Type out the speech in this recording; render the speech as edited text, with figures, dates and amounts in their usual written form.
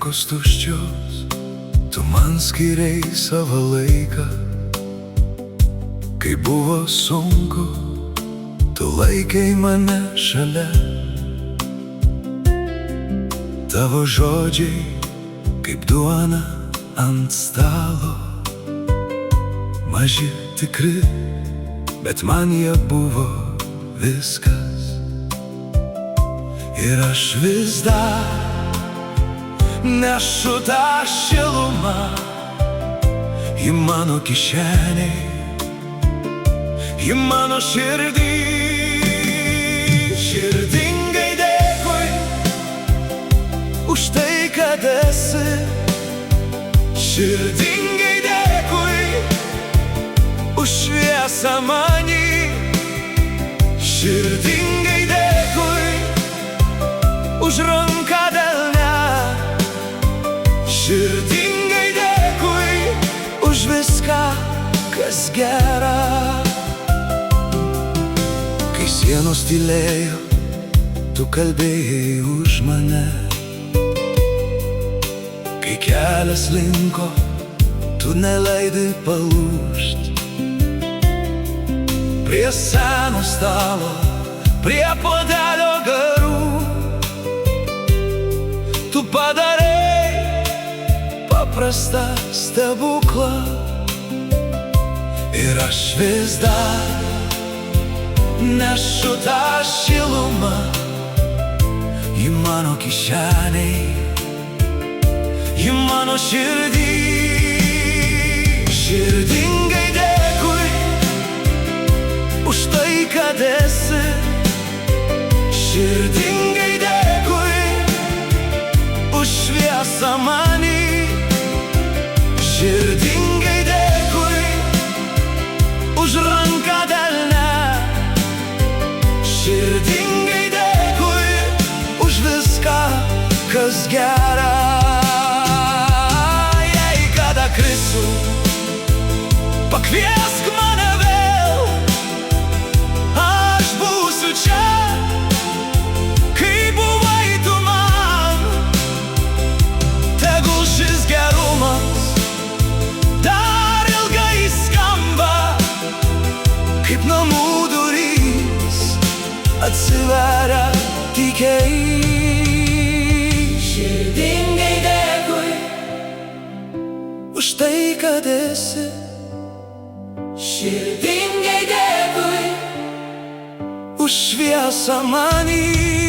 rankos tuščios, tu man skyrei savo laiką. Kai buvo sunku, tu laikei mane šalia. Tavo žodžiai kaip duona ant stalo, maži tikri, bet man jie buvo viskas. Ir aš vis dar nešu tą šilumą į mano kišeniai, į mano širdį. Širdingai dėkui už tai, kad esi. Širdingai dėkui už šviesą manį. Širdingai dėkui už ranką delne. Širdingai dėkui už viską, kas gera. Kai sienos tylėjo, tu kalbėjai už mane. Kai kelias linko, tu neleidai palūžt. Prie seno stalo, prie puodelio garų, tu padarei paprastą stebuklą. Ir aš vis dar nešu tą šilumą į mano kišeniai, į mano širdį. Širdingai dėkui už tai, kad esi. Širdingai dėkui už šviesą manį. Širdingai dėkui už ranką delne. Širdingai dėkui už viską, kas gera. Jei kada krisiu, pakviesk mane vėl. Aš būsiu čia, kai buvai tu man. Tegul šis gerumas dar ilgai skamba, kaip namų durys atsiveria tykiai. Širdingai dėkui už tai, kad esi. Širdingai dėkui už šviesą manį.